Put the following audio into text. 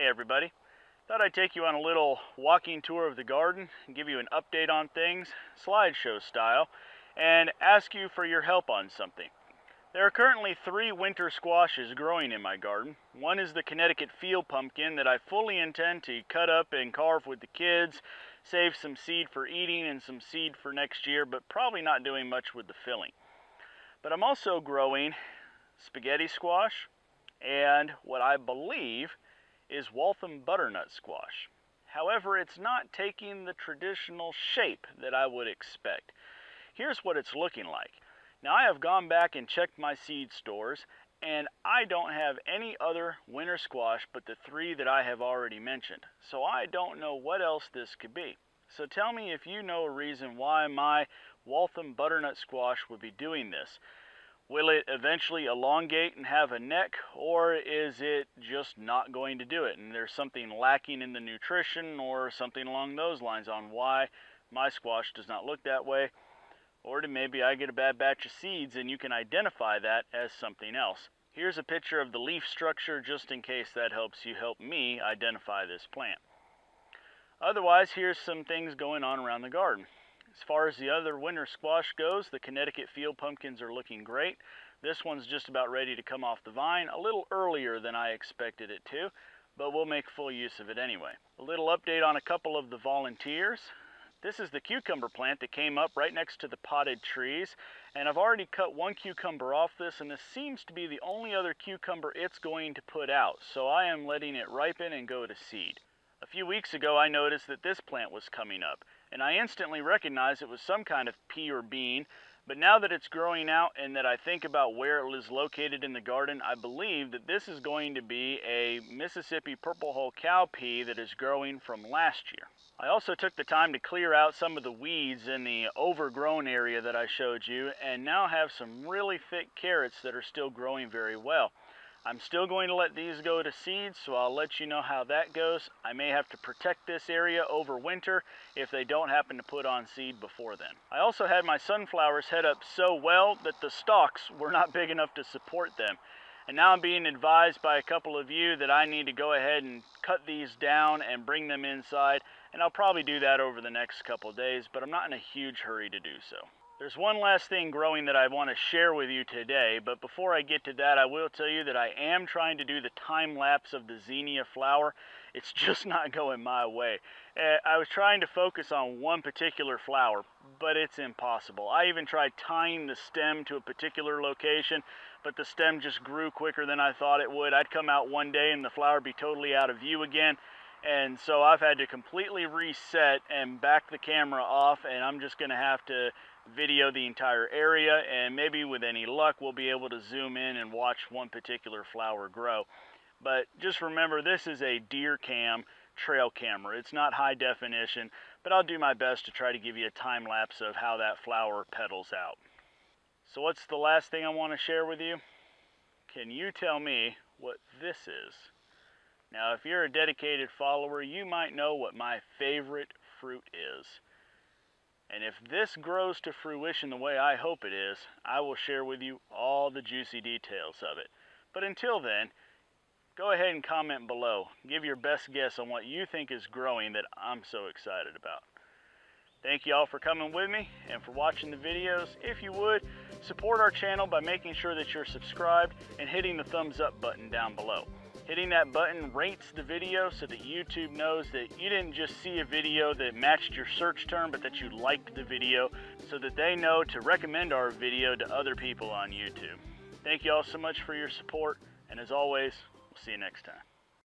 Hey everybody, thought I'd take you on a little walking tour of the garden and give you an update on things, slideshow style, and ask you for your help on something. There are currently 3 winter squashes growing in my garden. One is the Connecticut field pumpkin that I fully intend to cut up and carve with the kids, save some seed for eating and some seed for next year, but probably not doing much with the filling. But I'm also growing spaghetti squash and what I believe is Waltham Butternut Squash. However, it's not taking the traditional shape that I would expect. Here's what it's looking like. Now, I have gone back and checked my seed stores, and I don't have any other winter squash but the 3 that I have already mentioned. So I don't know what else this could be. So tell me if you know a reason why my Waltham Butternut Squash would be doing this. Will it eventually elongate and have a neck, or is it just not going to do it and there's something lacking in the nutrition or something along those lines on why my squash does not look that way? Or maybe I get a bad batch of seeds and you can identify that as something else. Here's a picture of the leaf structure just in case that helps you help me identify this plant. Otherwise, here's some things going on around the garden. As far as the other winter squash goes, the Connecticut field pumpkins are looking great. This one's just about ready to come off the vine, a little earlier than I expected it to, but we'll make full use of it anyway. A little update on a couple of the volunteers. This is the cucumber plant that came up right next to the potted trees, and I've already cut one cucumber off this, and this seems to be the only other cucumber it's going to put out, so I am letting it ripen and go to seed. A few weeks ago I noticed that this plant was coming up, and I instantly recognized it was some kind of pea or bean, but now that it's growing out and that I think about where it is located in the garden, I believe that this is going to be a Mississippi purple hull cowpea that is growing from last year. I also took the time to clear out some of the weeds in the overgrown area that I showed you, and now have some really thick carrots that are still growing very well. I'm still going to let these go to seed, so I'll let you know how that goes. I may have to protect this area over winter if they don't happen to put on seed before then. I also had my sunflowers head up so well that the stalks were not big enough to support them. And now I'm being advised by a couple of you that I need to go ahead and cut these down and bring them inside, and I'll probably do that over the next couple of days, but I'm not in a huge hurry to do so. There's one last thing growing that I want to share with you today, but before I get to that, I will tell you that I am trying to do the time lapse of the Xenia Flower. It's just not going my way. I was trying to focus on one particular flower, but it's impossible. I even tried tying the stem to a particular location, but the stem just grew quicker than I thought it would. I'd come out one day and the flower would be totally out of view again. And so I've had to completely reset and back the camera off, and I'm just going to have to video the entire area, and maybe with any luck we'll be able to zoom in and watch one particular flower grow. But just remember, this is a deer cam trail camera. It's not high definition, but I'll do my best to try to give you a time lapse of how that flower petals out. So what's the last thing I want to share with you? Can you tell me what this is? Now, if you're a dedicated follower, you might know what my favorite fruit is. And if this grows to fruition the way I hope it is, I will share with you all the juicy details of it. But until then, go ahead and comment below. Give your best guess on what you think is growing that I'm so excited about. Thank you all for coming with me and for watching the videos. If you would, support our channel by making sure that you're subscribed and hitting the thumbs up button down below. Hitting that button rates the video so that YouTube knows that you didn't just see a video that matched your search term, but that you liked the video, so that they know to recommend our video to other people on YouTube. Thank you all so much for your support, and as always, we'll see you next time.